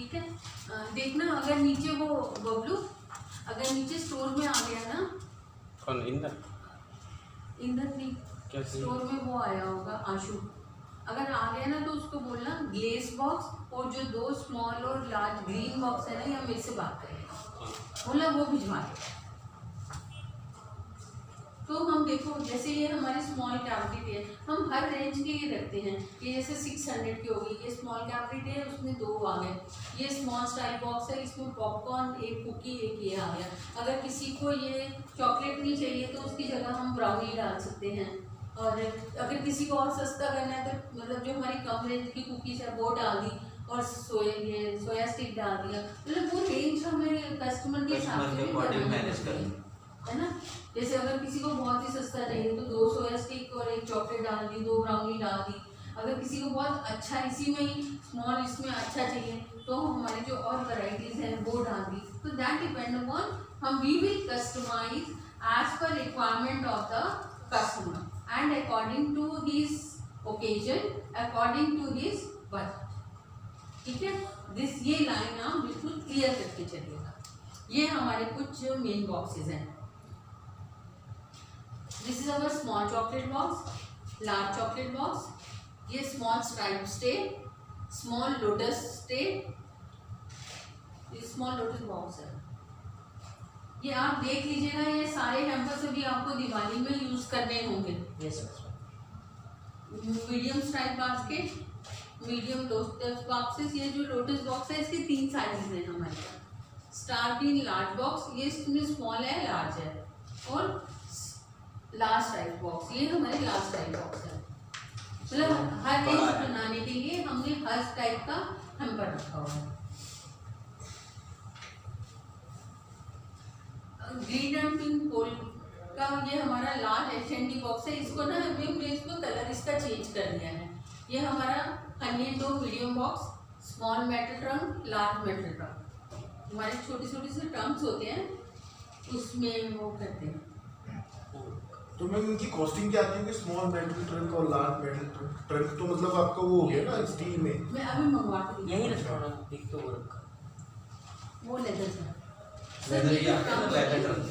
ठीक है। देखना अगर नीचे वो बबलू अगर नीचे स्टोर में आ गया ना, कौन इंदर नहीं क्या स्टोर में वो आया होगा आशु, अगर आ गया ना तो उसको बोलना ग्लेस बॉक्स और जो 2 स्मॉल और लार्ज ग्रीन बॉक्स है ना, या मेरे से बात करेगा, बोला वो भिजवा दे। तो हम देखो जैसे ये हमारी स्मॉल कैविटी है, हम हर रेंज के ये रखते हैं। ये जैसे 600 की होगी, ये स्मॉल कैविटी है, उसमें 2 आ गए। ये स्मॉल स्टाइल बॉक्स है, इसमें पॉपकॉर्न, एक कुकी, एक ये आ गया। अगर किसी को ये चॉकलेट नहीं चाहिए तो उसकी जगह हम ब्राउनी डाल सकते हैं। और अगर किसी को और सस्ता करना है तो मतलब जो हमारी कम रेंज की कुकीज़ है वो डाल दी, और सोया स्टिक डाल दिया। मतलब वो रेंज हमें कस्टमर के हिसाब से मैनेज करनी है ना। जैसे अगर किसी को बहुत ही सस्ता चाहिए तो 2 सोया स्टिक और 1 चॉकलेट डाल दी, 2 ब्राउनी डाल दी। अगर किसी को बहुत अच्छा इसी में ही स्मॉल इसमें अच्छा चाहिए तो हमारी जो और वैरायटीज हैं वो डाल दी। तो दैट डिपेंड अपॉन हम we will customise as per requirement of the customer and according to his occasion, according to his budget. ठीक है, ये लाइन आप बिल्कुल क्लियर करके चलिएगा। ये हमारे कुछ मेन बॉक्सेस हैं। This is our small chocolate box, large chocolate box, ये small stripe stay, small lotus stay, ये small lotus box है। ये आप देख लीजिएगा, ये सारे हैम्पर्स अभी आपको दिवाली में यूज करने होंगे। Yes medium stripe basket, medium lotus boxes. ये जो लोटस बॉक्स है इसके 3 साइजेस हैं हमारे पास। स्टार बीन लार्ज बॉक्स, ये इसमें स्मॉल है, लार्ज है, और लास्ट टाइप बॉक्स, ये हमारे लास्ट टाइप बॉक्स है। मतलब हर रेंज बनाने के लिए हमने हर टाइप का हैम्पर रखा हुआ है। ग्रीन एंड पिंक पोल का ये हमारा लार्ज एच&डी बॉक्स है। इसको ना हमने इसको कलर इसका चेंज कर दिया है। ये हमारा हनी दो medium box, small metal trunk, large metal trunk. हमारे छोटे छोटे से ट्रंक्स होते हैं, उसमें वो करते हैं। तो मैम इनकी कॉस्टिंग क्या आती है? स्मॉल मेटल ट्रंक और लार्ज मेटल ट्रंक तो मतलब आपका वो हो गया ना स्टील में। मैं अभी मंगवा के यही रखा है, एक तो वो रखा वो लेदर से लेदर ही आता है, लेदर ट्रंक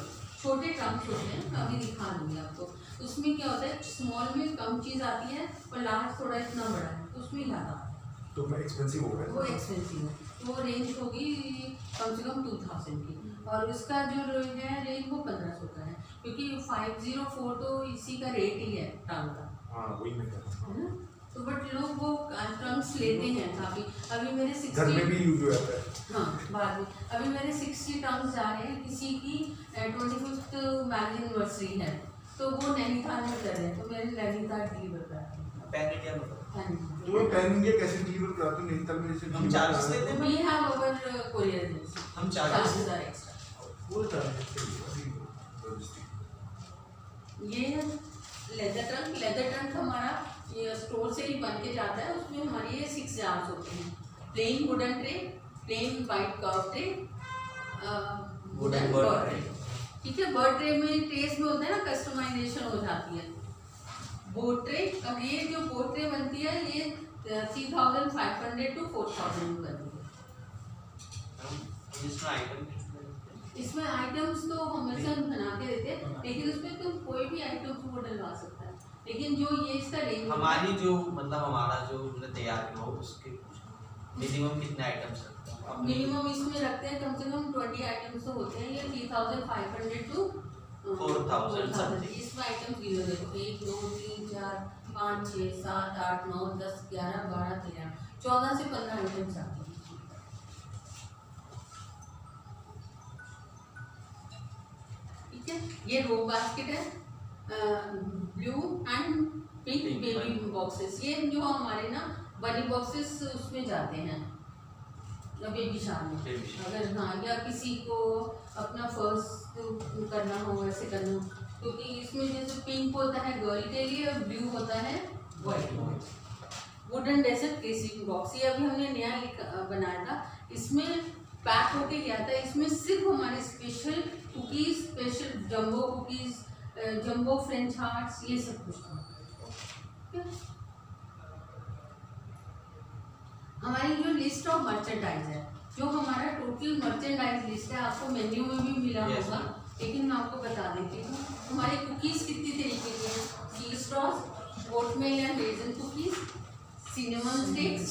छोटे ट्रंक्स होते हैं, अभी दिखा दूंगी आपको। उसमें क्या होता है, स्मॉल में कम चीज़ आती है और लार्ज थोड़ा इतना बड़ा है, तो उसमें ज़्यादा तो मैं एक्सपेंसिव हो गया। वो एक्सपेंसिव है, वो रेंज होगी कम से कम 2000 की, और उसका जो है रेंज वो 1500 का है, क्योंकि 504 तो इसी का रेट ही है ट्रंक का। हाँ वही मैं कह रहा हूँ। तो बट लोग वो ट्रंक्स लेते हैं काफ़ी। अभी मेरे 60 घर में भी यूज हो जाता है। हाँ बाद में अभी मेरे 60 ट्रंक्स जा रहे हैं। किसी की 25th मैरिज एनिवर्सरी है तो वो नैनीताल में कर रहे हैं, तो मेरे नैनीताल डिलीवर कर रहे हैं। पैन इंडिया में तो वो पैन इंडिया कैसे डिलीवर कराते हो नैनीताल में? जैसे हम चार्जेस लेते हैं। We have our courier agency, हम चार्जेस आर एक्स्ट्रा। वो चार्जेस ये लेदर ट्रंक हमारा ये स्टोर से ही बन के जाता है। उसमें हमारी ये 6 जार्स होते हैं। Plain wooden tray, plain white curve tray, wooden bird tray. ठीक है, बर्ड ट्रे में ट्रेस में होता है ना, कस्टमाइजेशन हो जाती है। बोट ट्रे, अब ये जो बोट ट्रे बनती है ये 3500 to 4000 में बनती है। इसमें आइटम्स तो हमेशा बना के देते हैं, लेकिन उसमें तुम कोई भी आइटम्स वो डलवा सकता है। लेकिन जो ये इसका रेंज हमारी जो मतलब हमारा जो तैयार किया हो उसके मिनिमम कितने आइटम्स रखते हैं? मिनिमम इसमें रखते हैं कम से कम 20 आइटम्स तो होते हैं। ये 3500 to 4000 समथिंग। इसमें आइटम्स गिनो देखो, 1 2 3 4 5 6 7 8 9 10 11 12 13 14 से 15 आइटम्स आते हैं। ठीक है, ये रो बास्केट है, blue and pink baby boxes. ये जो हमारे ना बड़ी बॉक्सेस उसमें जाते हैं बेबी शावर में। अगर हाँ, या किसी को अपना फर्स्ट करना हो, ऐसे करना हो, क्योंकि इसमें जैसे पिंक होता है गर्ल के लिए और ब्लू होता है बॉय के लिए। वुडन डेजर्ट केसिंग बॉक्स, ये अभी हमने नया बनाया था, इसमें पैक होके गया था। इसमें सिर्फ हमारे special cookies, special jumbo cookies, jumbo French hearts, ये सब कुछ था। हमारी जो लिस्ट ऑफ मर्चेंडाइज है, जो हमारा टोटल मर्चेंडाइज लिस्ट है आपको मेन्यू में भी मिला Yes, होगा, लेकिन मैं आपको बता देती हूँ। हमारी कुकीज़ कितनी तरीके की हैं? Cheese toast, oatmeal and raisin cookies, cinnamon sticks,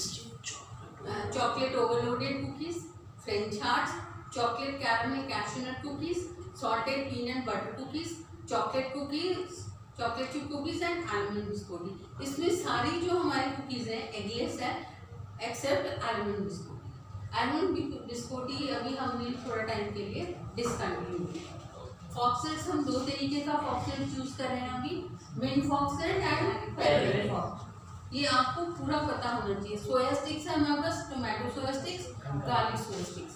chocolate overloaded cookies, French hearts, chocolate caramel cashew nut cookies, salted peanut butter cookies, chocolate cookies, chocolate chip cookies and almond biscuit. इसमें सारी जो हमारी कुकीज़ है eggless है except almond biscuit. Almond biscotti अभी हमने थोड़ा time के लिए डिसकंटिन्यू किया। फॉक्सेस हम दो तरीके का फॉक्सेस चूज कर रहे हैं अभी, mint foxes and peri peri fox. ये आपको पूरा पता होना चाहिए। सोया स्टिक्स है हमारे पास, टोमेटो सोया स्टिक्स, गार्लिक सोया स्टिक्स।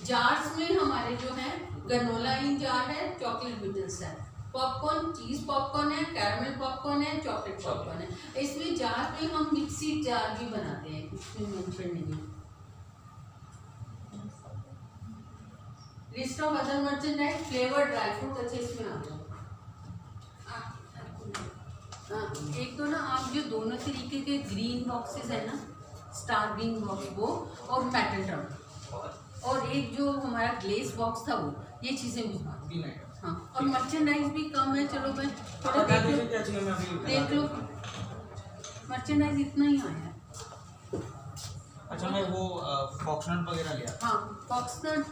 जार्स में हमारे जो है गनोला इन जार है, चॉकलेट बिटल्स है, पॉपकॉर्न, चीज पॉपकॉर्न है, कैरमल पॉपकॉर्न है, चॉकलेट पॉपकॉर्न है। इसमें जार में हम मिक्सी जार भी बनाते हैं, इसमें मेंशन नहीं है। List of other merchandise, flavour dry fruit, अच्छे इसमें आ गया। एक तो ना आप जो दोनों तरीके के ग्रीन बॉक्सेस है ना, स्टार ग्रीन बॉक्स वो और मेटल ड्रम, और एक जो हमारा ग्लेस बॉक्स था वो, ये चीज़ें भिजवा दो। हाँ, और मर्चेंडाइज भी कम है। चलो मैं थोड़ा देख लो, मर्चेंडाइज इतना ही आया है। अच्छा, मैं वो फॉक्सनट वगैरह लिया। हाँ, फॉक्सनट,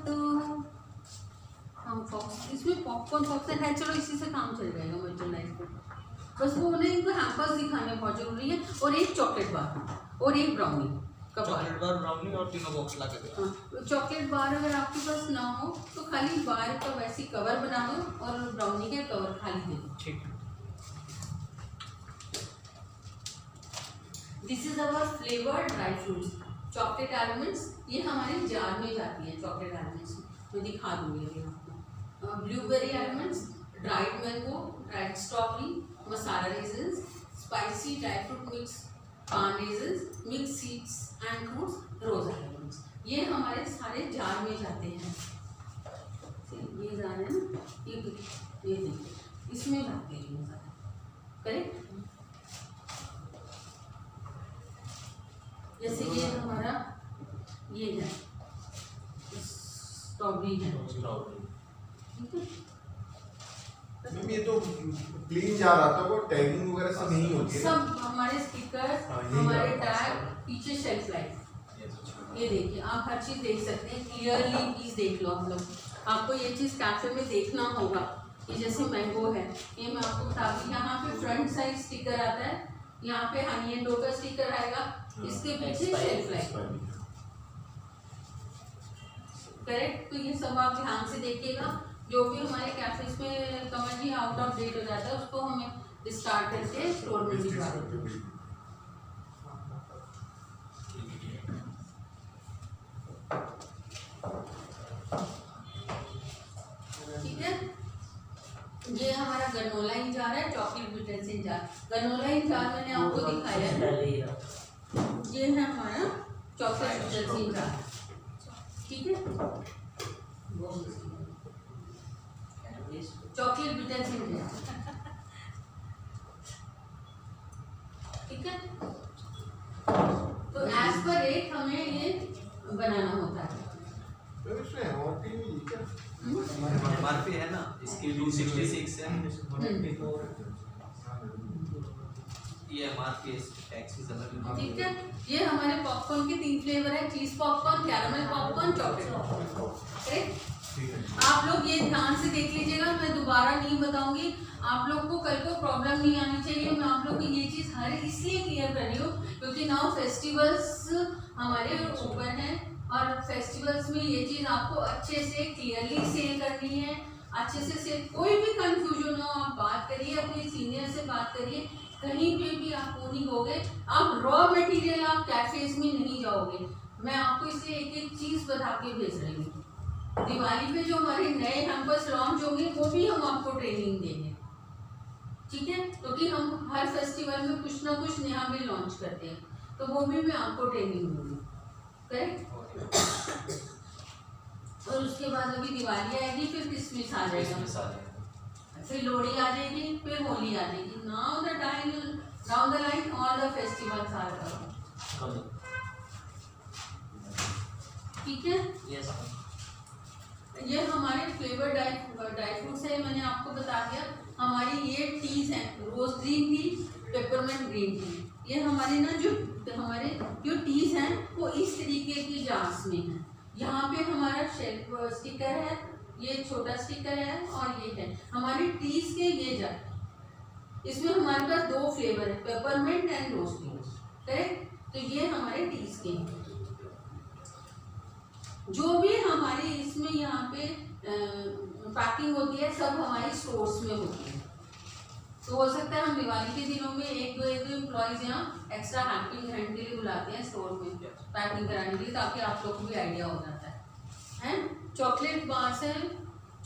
हाँ फॉक्स, इसमें पॉपकॉर्न फॉक्सनट है। चलो इसी से काम चल जाएगा मर्चेंडाइज को। बस वो उन्हें इनको हैम्पर्स दिखाने बहुत जरूरी है। और एक चॉकलेट बार और एक ब्राउनी का बार। चॉकलेट बार, ब्राउनी और तीनों बॉक्स ला के दे। हाँ, चॉकलेट बार अगर आपके पास ना हो तो खाली बार का वैसी कवर बना दो और ब्राउनी के कवर खाली दे दो। ठीक। This is our flavoured dry fruits, chocolate elements. ये हमारे जार में जाती है चॉकलेट एलिमेंट्स, मैं दिखा दूंगी अभी आपको। Blueberry elements, dried mango, dried strawberry, masala raisins, spicy dry fruit mix, paan raisins, mix seeds and fruits, rose elements. ये हमारे सारे जार में जाते हैं। ये जार है ना, ये देखिए इसमें जाते हैं ये सारे, करेक्ट। जैसे ये हमारा ये है स्ट्रॉबेरी है, ठीक है। मैम ये तो प्लेन जा रहा था, वो टैगिंग वगैरह सब नहीं होती है ना? सब हमारे स्टिकर, हाँ, यही हमारे बात। टैग, पीछे शेल्फ लाइफ, ये देखिए आप हर चीज़ देख सकते हैं क्लियरली। प्लीज देख लो आप लोग, आपको ये चीज़ कैफे में देखना होगा। ये जैसे मैंगो है, ये मैं आपको बता दूँ, यहाँ पे फ्रंट साइड स्टिकर आता है, यहाँ पे हनी एंड डो का स्टिकर आएगा, इसके पीछे शेल्फ लाइफ, करेक्ट। तो ये सब आप ध्यान से देखिएगा। जो भी हमारे कैफेज में कमर जी आउट ऑफ डेट हो जाता है उसको हमें स्टार्ट करके स्टोर में भिजवा देते हैं। ठीक है, ये हमारा गनोला इन जार है, चॉकलेट बिटर्स इन जार। गनोला इन जार मैंने आपको दिखाया है, ये है हमारा चॉकलेट बिटर्स इन जार, ठीक है। चॉकलेट बिटर्स इन जार, ठीक है। तो एज पर रेट हमें ये बनाना होता है। मैम इसमें एमआरपी नहीं है क्या? एमआरपी है ना, इसकी 266 है। ये एमआरपी टैक्स की समझ। ठीक है, ये हमारे पॉपकॉर्न के 3 फ्लेवर है, चीज popcorn, caramel popcorn, chocolate popcorn, correct. आप लोग ये ध्यान से देख लीजिएगा, मैं दोबारा नहीं बताऊंगी, आप लोग को कल को प्रॉब्लम नहीं आनी चाहिए। मैं आप लोग को ये चीज़ हर इसलिए क्लियर कर रही हूँ क्योंकि नाउ फेस्टिवल्स हमारे ऊपर हैं और फेस्टिवल्स में ये चीज़ आपको अच्छे से क्लियरली सेल करनी है, अच्छे से सेल। कोई भी कंफ्यूजन हो आप बात करिए, अपने सीनियर से बात करिए, कहीं पे भी आप वो नहीं होगे। आप रॉ मटेरियल आप कैफेज में नहीं जाओगे, मैं आपको इसलिए एक एक चीज़ बता के भेज रही हूँ। दिवाली पे जो हमारे नए कैंपस लॉन्च होंगे वो भी हम आपको ट्रेनिंग देंगे, ठीक है, क्योंकि हम हर फेस्टिवल में कुछ ना कुछ नया भी लॉन्च करते हैं, तो वो भी मैं आपको ट्रेनिंग दूंगी, करेक्ट। और उसके बाद अभी दिवाली आएगी, फिर क्रिसमस आ जाएगा, फिर लोहड़ी आ जाएगी, फिर होली आ जाएगी। Now the time down the line all the festivals are coming. ठीक है। यस ये हमारे फ्लेवर ड्राई फ्रूट्स है, मैंने आपको बता दिया। हमारी ये टीज हैं, rose green tea, peppermint green tea. ये हमारे ना जो टीज हैं वो इस तरीके की जार्स में हैं। यहाँ पे हमारा शेल्फ स्टिकर है, ये छोटा स्टिकर है, और ये है हमारी टीज के ये जार। इसमें हमारे पास 2 फ्लेवर है, peppermint and rose green, correct. तो ये हमारे टीज के हैं। जो भी हमारी इसमें यहाँ पे पैकिंग होती है सब हमारी स्टोर्स में होती है। तो हो सकता है हम दिवाली के दिनों में एक दो एम्प्लॉयज यहाँ एक्स्ट्रा हेल्पिंग हैंड के लिए बुलाते हैं स्टोर में पैकिंग कराने के लिए, ताकि आप लोग को भी आइडिया हो जाता है। चॉकलेट बार्स है,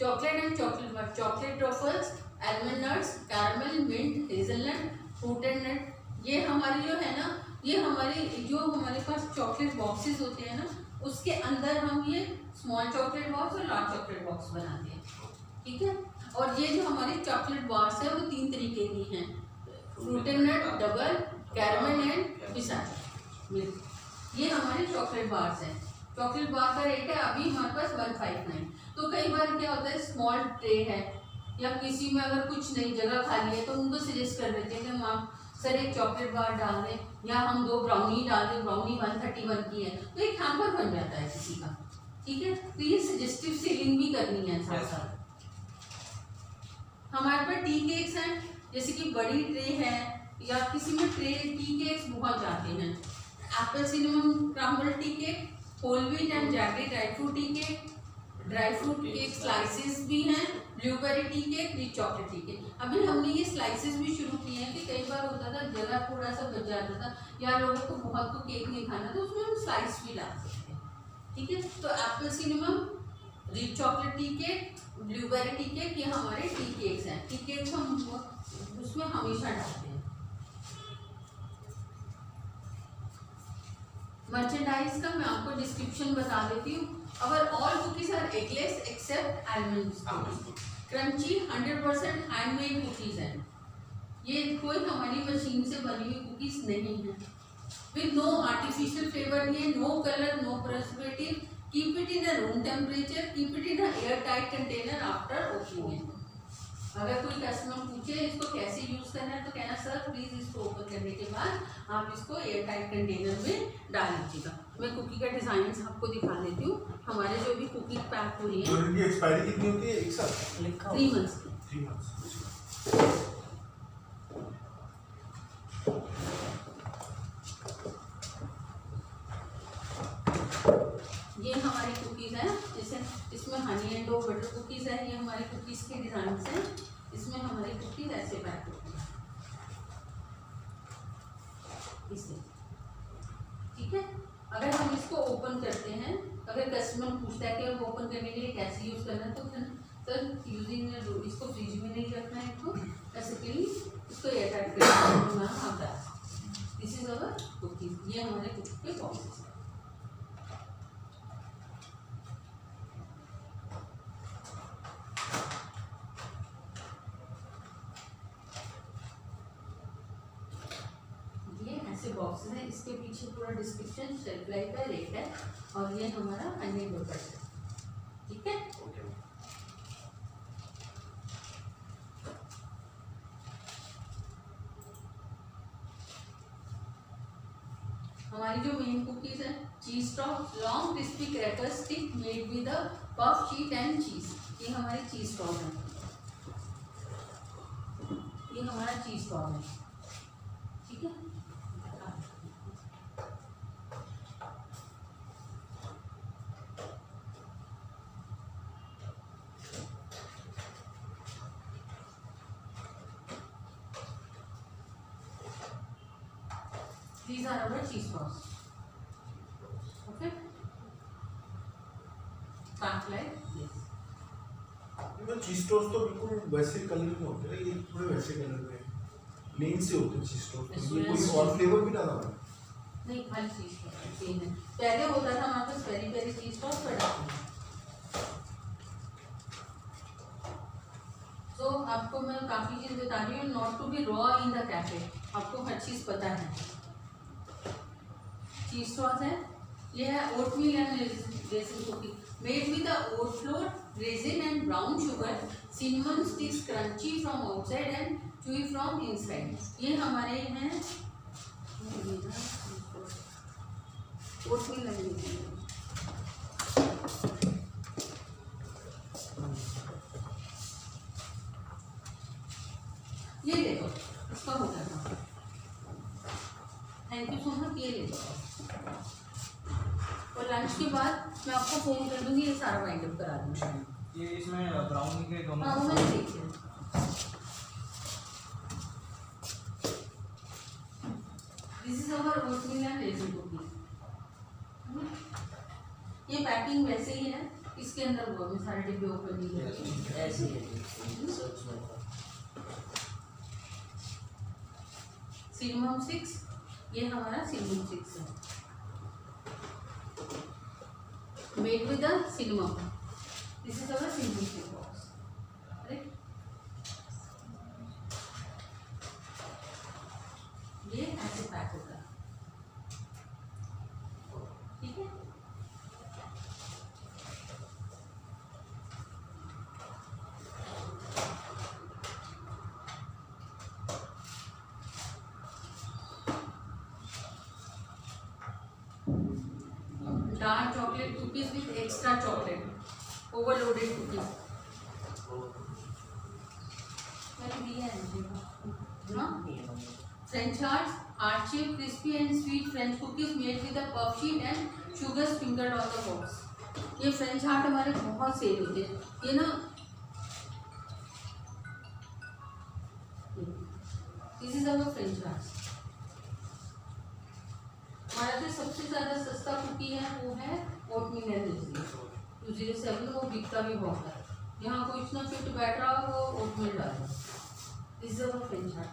chocolate and chocolate bar, chocolate truffles, almond nuts, caramel, mint, hazelnut, fruited nut. ये हमारी जो है ना, ये हमारी जो हमारे पास चॉकलेट बॉक्सेस होते हैं ना, उसके अंदर हम ये स्मॉल चॉकलेट बॉक्स और लार्ज चॉकलेट बॉक्स बनाते हैं, ठीक है। और ये जो हमारी चॉकलेट बार्स है वो 3 तरीके की हैं, fruited nut, double, caramel and pistachio milk. ये हमारे चॉकलेट बार्स हैं। चॉकलेट बार का रेट है अभी हमारे पास 159। तो कई बार क्या होता है, स्मॉल ट्रे है या किसी में अगर कुछ नई जगह खाली है तो उनको सजेस्ट कर देते हैं कि हम सर एक चॉकलेट बार डाल दें, या हम 2 ब्राउनी डाल दें। ब्राउनी 131 की है तो एक हैम्पर बन जाता है किसी का, ठीक है। तो ये सजेस्टिव सेलिंग भी करनी है साथ साथ। हमारे पास टी केक्स हैं, जैसे कि बड़ी ट्रे है या किसी में ट्रे टी केक्स बहुत जाते हैं। Apple cinnamon crumble tea cake, whole wheat and jaggery dry fruit tea cake, dry fruit cake slices भी हैं, blueberry tea cake, rich chocolate tea cake. अभी हमने ये स्लाइसेस भी शुरू किए हैं कि कई बार होता था जगह थोड़ा सा बच जाता था या लोगों को बहुत को केक नहीं खाना, तो उसमें हम स्लाइस भी डाल सकते हैं, ठीक है। तो Apple cinnamon, rich chocolate tea cake, blueberry tea cake, ये हमारे टी केक्स हैं। टी केक्स हम उसमें हमेशा डालते हैं। मर्चेंडाइज का मैं आपको डिस्क्रिप्शन बता देती हूँ। Our all cookies are eggless except almond biscuit, crunchy 100% handmade cookies हैं। ये कोई हमारी मशीन से बनी हुई कुकीज नहीं है। With no artificial flavour, no colour, no preservative. Keep it in a room temperature, keep it in a air tight container after opening. अगर कोई कस्टमर पूछे इसको कैसे यूज करना है तो कहना सर प्लीज इसको ओपन करने के बाद आप इसको एयर टाइट कंटेनर में डाल लीजिएगा। मैं कुकी का डिजाइन आपको दिखा देती हूँ। हमारे जो भी कुकी पैक हुई है, तो इनकी एक्सपायरी कितनी होती है? एक साल, लिखा 3 मंथ्स की। 3 मंथ्स। ये हमारी कुकीज़ हैं, जैसे इसमें honey and do butter cookies है। ये हमारे कुकीज़ के डिज़ाइन हैं। इसमें हमारी कुकीज़ ऐसे पैक होती है इससे, ठीक है। अगर हम इसको ओपन करते हैं, अगर कस्टमर पूछता है कि ओपन करने के लिए कैसे यूज़ करना है, तो फिर सर यूजिंग इसको फ्रिज में नहीं रखना है, इसको बेसिकली इसको एयर टाइट करना आता है। This is our cookies. ये हमारे कुकी के बॉक्सेस हैं। बॉक्सेस है, इसके पीछे पूरा डिस्क्रिप्शन, शेल्फ लाइफ है, रेट है, और ये हमारा हनी डोपर है, ठीक है। हमारी जो मेन कुकीज है, चीज top long crispy cracker stick made with a puff sheet and चीज। ये हमारी चीज टॉप है, ये हमारा चीज टॉप है, ठीक है। These are our cheese balls. Okay. Packed like this. ये चीज टोस्ट तो बिल्कुल वैसे कलर में होते हैं, ये थोड़े वैसे कलर में प्लेन से होते हैं चीज टोस्ट। ये कोई और फ्लेवर भी डाला है? नहीं, खाली चीज टोस्ट सेम है। पहले होता था हमारे पास पेरी पेरी चीज टोस्ट बड़ा। तो आपको मैं काफी चीज बता रही हूँ, not to be raw in the cafe. आपको हर चीज पता है। चीज सॉस है, ये है oatmeal and raisin cookie made with the oat flour, raisin and brown sugar, cinnamon sticks crunchy from outside and chewy from inside. ये हमारे हैं oatmeal and raisin. ये ले लो, इसका हो जाएगा. Thank you so much. ये ले लो और लंच के बाद मैं आपको फोन कर दूंगी, ये सारा वाइंड अप करा दूंगी. ये इसमें ब्राउनी के दोनों हाँ वो मैंने देखी है. This is our oatmeal and raisin cookie. ये पैकिंग वैसे ही है, इसके अंदर वो मैं सारे डिब्बे ओपन नहीं किए ऐसे ही है. सिनेमम 6, ये हमारा सिनेमम 6 है made with the cinnamon. This is our cinnamon 6 box. Right, ये ऐसे पैक होता है. ठीक है. Dark chocolate cookies with extra chocolate, overloaded cookies. मैंने दिया है मुझे. हाँ, French heart shape crispy and sweet French cookies made with a puff sheet and sugar sprinkled on the box. ये फ्रेंच हार्ट हमारे बहुत सेल होते हैं. ये ना this is our French heart. हमारा जो सबसे ज़्यादा सस्ता कुकी है वो है ओटमील एंड रेजिन 207. वो बिकता भी बहुत है. यहाँ कोई इतना फिट बैठ रहा हो वो ओटमील डालो. This is our French heart.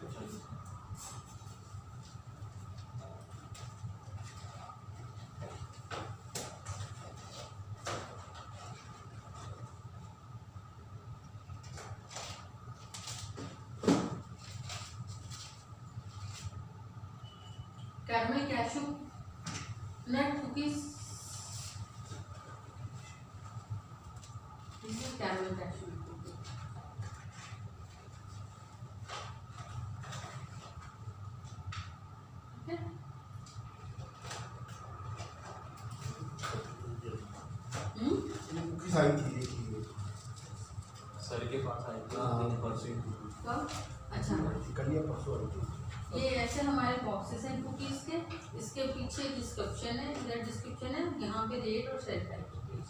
Caramel cashew nut cookies. This is caramel cashew cookies. Cookies आई थी एक ही. सर के पास आई थी हाँ, परसों ही. कब? अच्छा, कल या परसों आई थी. ये ऐसे हमारे बॉक्सेस हैं कुकीज के. इसके पीछे डिस्क्रिप्शन है, इधर डिस्क्रिप्शन है, यहाँ पे रेट और sale type cookies.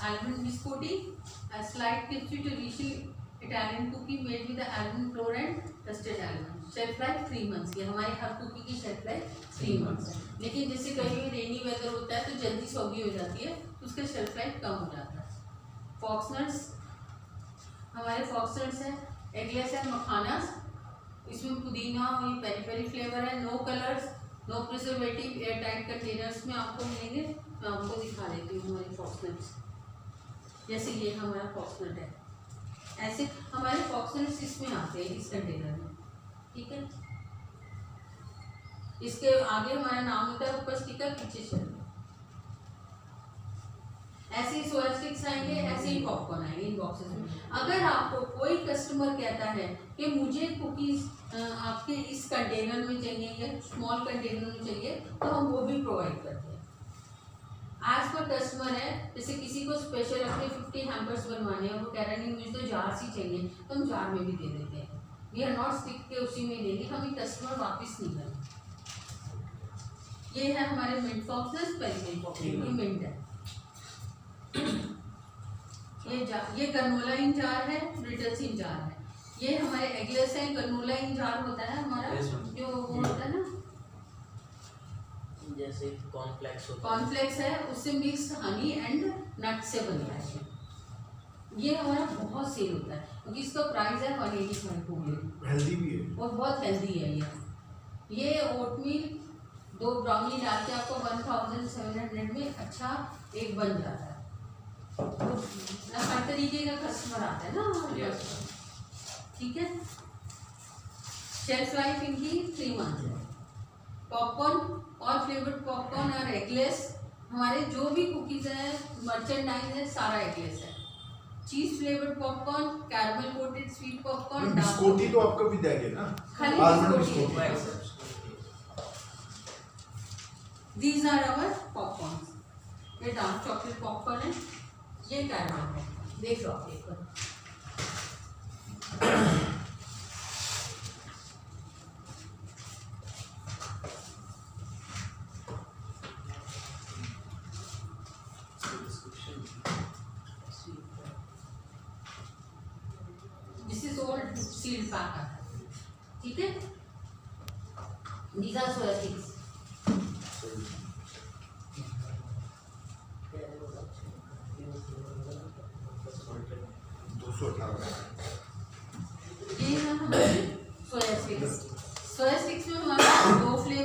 Almond biscotti, a slight crispy traditional Italian cookie made with the almond flour and crusted almond. Shelf life 3 months. ये हमारी हर कुकी की शेल्फ लाइफ 3 months है. लेकिन जैसे कहीं रेनी वेदर होता है तो जल्दी सौगी हो जाती है, तो उसका शेल्फ लाइफ कम हो जाता है. फॉक्सनट्स, हमारे फॉक्सनट्स हैं, एगलेस है, मखानास. इसमें पुदीना और ये पेरी पेरी फ्लेवर है. No colours, no preservative, air tight containers में आपको मिलेंगे. मैं आपको दिखा देती हूँ हमारे फॉक्सनट्स. जैसे ये हमारा फॉक्सनट है, ऐसे हमारे फॉक्सनट्स इसमें आते हैं इस कंटेनर में. ठीक है. इसके आगे हमारा नाम होता है, ऊपर स्टिकर, पीछे शेल. ऐसे ही सोया स्टिक्स आएंगे, ऐसे ही पॉपकॉर्न आएंगे इन बॉक्सेस में. अगर आपको कोई कस्टमर कहता है कि मुझे कुकीज आपके इस कंटेनर में चाहिए या स्मॉल कंटेनर में चाहिए, तो हम वो भी प्रोवाइड करते हैं. आज पर कस्टमर है, जैसे किसी को स्पेशल अपने 50 हैम्पर्स बनवाने हैं, वो कह रहा है नहीं मुझे तो जार ही चाहिए, तो हम जार में भी दे देते हैं. वी आर नॉट स्टिक के उसी में देंगे, हमें कस्टमर वापस नहीं करेंगे. ये है हमारे मिंट बॉक्सेस, पेरी पेरी ये मिंट है. ये गरनोला इन जार है, ब्रिटल्स इन जार है. ये हमारे एगलेस है. गरनोला इन जार होता है हमारा जो वो होता है ना, जैसे कॉर्नफ्लेक्स होता है. कॉर्नफ्लेक्स है, उससे मिक्स्ड हनी एंड नट से बनता है. ये हमारा बहुत सेल होता है क्योंकि इसका प्राइस है 185. हेल्दी भी है और बहुत हेल्दी है. ये ओटमील 2 ब्राउनी डाल के आपको 1700 में अच्छा एक बन जाता है. हर तरीके का कस्टमर आता है ना हमारे पास. ठीक है. शेल्फ लाइफ इनकी 3 months है. पॉपकॉर्न और फ्लेवर्ड पॉपकॉर्न और एगलेस, हमारे जो भी कुकीज हैं मर्चेंडाइज है सारा एगलेस है। Cheese flavoured popcorn, caramel coated sweet popcorn, biscotti तो आपका भी देंगे ना, खाली आलमंड बिस्कोटी है। Biscotti. These are our popcorns. ये डार्क चॉकलेट पॉपकॉर्न है, ये कैरमल है, देख लो आप एक बार। This is all sealed pack आता है, ठीक है? These are soya sticks.